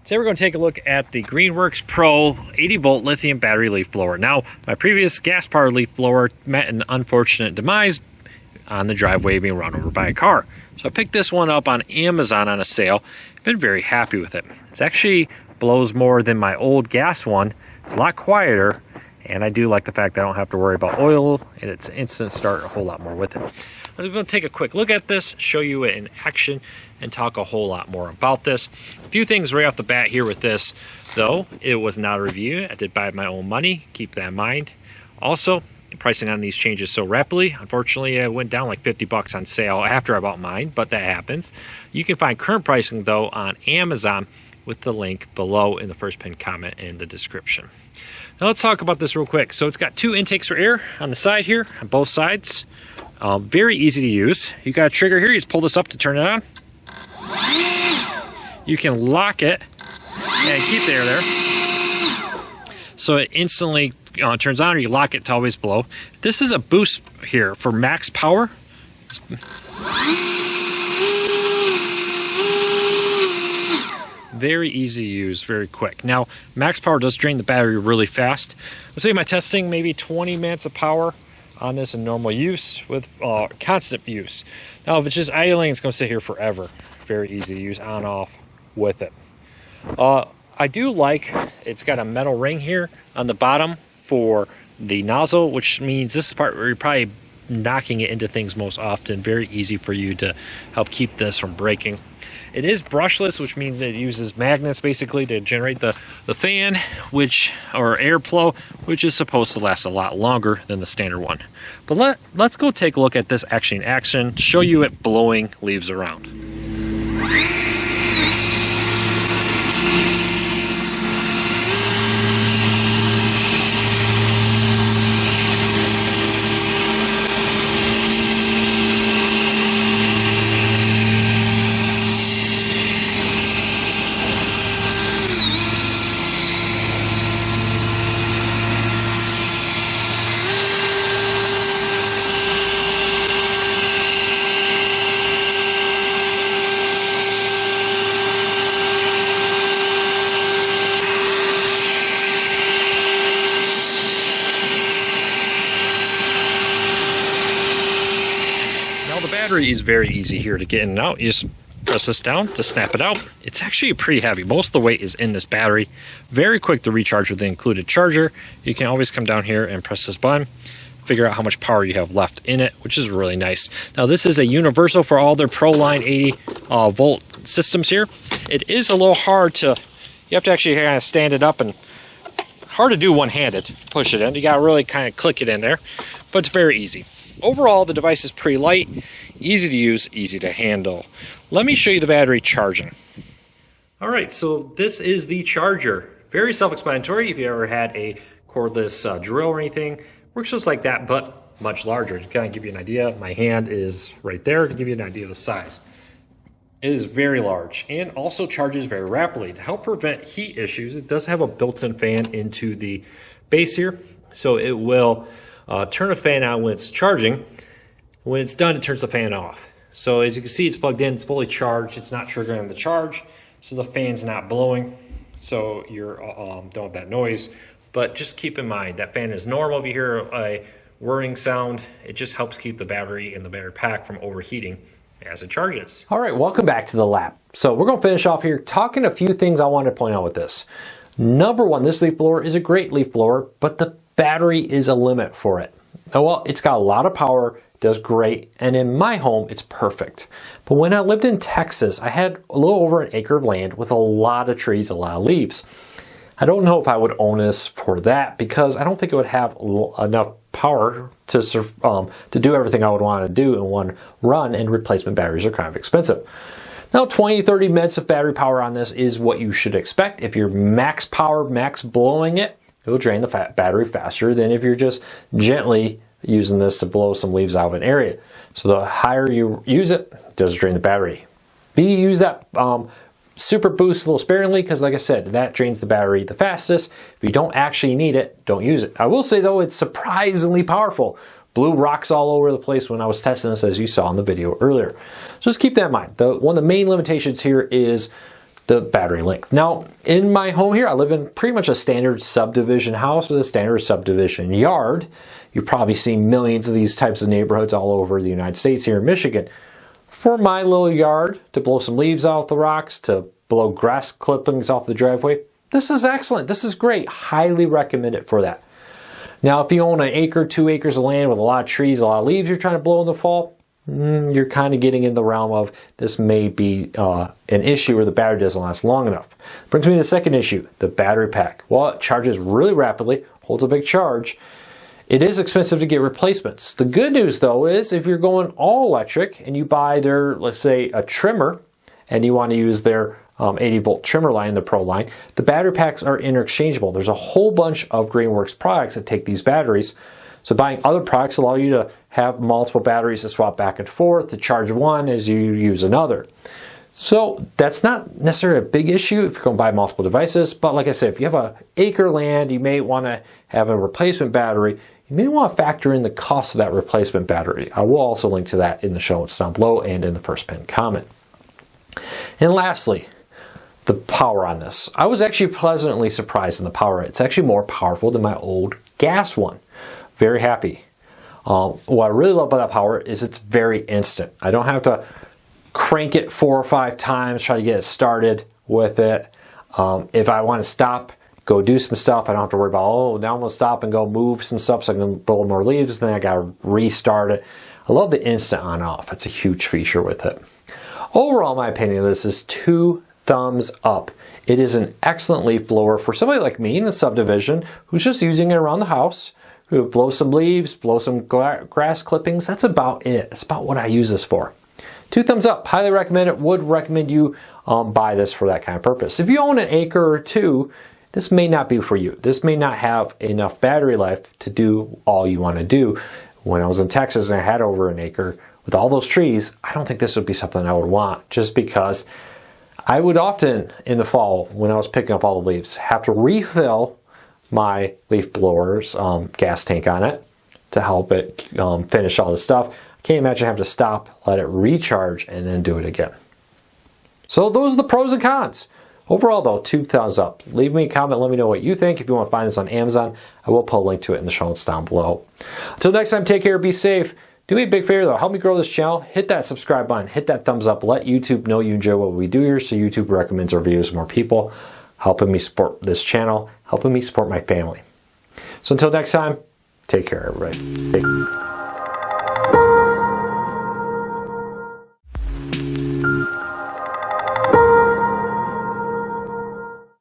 Today we're going to take a look at the Greenworks Pro 80 volt lithium battery leaf blower. Now, my previous gas powered leaf blower met an unfortunate demise on the driveway being run over by a car. So I picked this one up on Amazon on a sale. I've been very happy with it. It actually blows more than my old gas one. It's a lot quieter, and I do like the fact that I don't have to worry about oil, and it's instant start a whole lot more with it. I'm going to take a quick look at this, show you it in action, and talk a whole lot more about this. A few things right off the bat here with this, though. It was not a review. I did buy my own money. Keep that in mind. Also, pricing on these changes so rapidly. Unfortunately, it went down like 50 bucks on sale after I bought mine, but that happens. You can find current pricing, though, on Amazon with the link below in the first pinned comment in the description. Now let's talk about this real quick. So it's got two intakes for air on the side here, on both sides. Very easy to use. You got a trigger here. You just pull this up to turn it on. You can lock it and keep the air there. So it instantly turns on, or you lock it to always blow. This is a boost here for max power. Very easy to use, very quick. Now, max power does drain the battery really fast. I'd say my testing, maybe 20 minutes of power on this in normal use with constant use. Now, if it's just idling, it's going to sit here forever. Very easy to use, on, off with it. I do like it's got a metal ring here on the bottom for the nozzle, which means this is the part where you're probably knocking it into things most often. Very easy for you to help keep this from breaking. It is brushless, which means it uses magnets basically to generate the fan, or airflow, which is supposed to last a lot longer than the standard one. But let's go take a look at this actually in action, show you it blowing leaves around. The battery is very easy here to get in and out. You just press this down to snap it out. It's actually pretty heavy. Most of the weight is in this battery. Very quick to recharge with the included charger. You can always come down here and press this button, figure out how much power you have left in it, which is really nice. Now, this is a universal for all their Pro line 80 volt systems here. It is a little hard to, you have to actually kind of stand it up, and hard to do one-handed, push it in. You got to really kind of click it in there, but it's very easy. Overall, the device is pretty light, easy to use, easy to handle. Let me show you the battery charging. All right, so this is the charger. Very self-explanatory. If you ever had a cordless drill or anything, works just like that, but much larger. To kind of give you an idea, my hand is right there to give you an idea of the size. It is very large and also charges very rapidly. To help prevent heat issues, it does have a built-in fan into the base here, so it will turn a fan on when it's charging. When it's done, it turns the fan off. So as you can see, it's plugged in, it's fully charged, it's not triggering the charge, so the fan's not blowing, so you don't have that noise. But just keep in mind, that fan is normal. If you hear a whirring sound, it just helps keep the battery and the battery pack from overheating as it charges. All right, welcome back to the lab. So we're gonna finish off here talking a few things I wanted to point out with this. Number one, this leaf blower is a great leaf blower, but the battery is a limit for it. Now, well, it's got a lot of power, does great, and in my home, it's perfect. But when I lived in Texas, I had a little over an acre of land with a lot of trees, a lot of leaves. I don't know if I would own this for that, because I don't think it would have enough power to do everything I would want to do in one run, and replacement batteries are kind of expensive. Now, 20-30 minutes of battery power on this is what you should expect. If you're max power, max blowing it, it'll drain the battery faster than if you're just gently using this to blow some leaves out of an area. So the higher you use it, it does drain the battery. B, use that super boost a little sparingly, because like I said, that drains the battery the fastest. If you don't actually need it, don't use it. I will say though, it's surprisingly powerful. Blew rocks all over the place when I was testing this, as you saw in the video earlier. So just keep that in mind. One of the main limitations here is the battery length. Now, in my home here, I live in pretty much a standard subdivision house with a standard subdivision yard. You've probably seen millions of these types of neighborhoods all over the United States here in Michigan. For my little yard, to blow some leaves off the rocks, to blow grass clippings off the driveway, this is excellent. This is great. Highly recommend it for that. Now, if you own an acre, 2 acres of land with a lot of trees, a lot of leaves you're trying to blow in the fall, you're kind of getting in the realm of this may be an issue where the battery doesn't last long enough. Brings me to the second issue, the battery pack. Well, it charges really rapidly, holds a big charge. It is expensive to get replacements. The good news though is if you're going all electric and you buy their, let's say, a trimmer, and you want to use their 80 volt trimmer line, the Pro line, the battery packs are interchangeable. There's a whole bunch of Greenworks products that take these batteries. So buying other products allow you to have multiple batteries to swap back and forth, to charge one as you use another. So that's not necessarily a big issue if you're going to buy multiple devices, but like I said, if you have an acre land, you may want to have a replacement battery. You may want to factor in the cost of that replacement battery. I will also link to that in the show notes down below and in the first pinned comment. And lastly, the power on this. I was actually pleasantly surprised in the power. It's actually more powerful than my old gas one. Very happy. What I really love about that power is it's very instant. I don't have to crank it 4 or 5 times, try to get it started with it. If I want to stop, go do some stuff, I don't have to worry about, oh, now I'm going to stop and go move some stuff so I can blow more leaves, then I got to restart it. I love the instant on off. It's a huge feature with it. Overall, my opinion of this is 2 thumbs up. It is an excellent leaf blower for somebody like me in a subdivision who's just using it around the house, who blow some leaves, blow some grass clippings. That's about it. That's about what I use this for. 2 thumbs up. Highly recommend it. Would recommend you buy this for that kind of purpose. If you own an acre or 2, this may not be for you. This may not have enough battery life to do all you want to do. When I was in Texas and I had over an acre with all those trees, I don't think this would be something I would want, just because I would often in the fall, when I was picking up all the leaves, have to refill my leaf blower's gas tank on it to help it finish all the stuff. I can't imagine having to stop, let it recharge, and then do it again. So those are the pros and cons. Overall though, 2 thumbs up. Leave me a comment, let me know what you think. If you want to find this on Amazon, I will put a link to it in the show notes down below. Until next time, take care, be safe. Do me a big favor though, help me grow this channel. Hit that subscribe button, hit that thumbs up, let YouTube know you enjoy what we do here so YouTube recommends our videos to more people, helping me support this channel, helping me support my family. So until next time, take care everybody.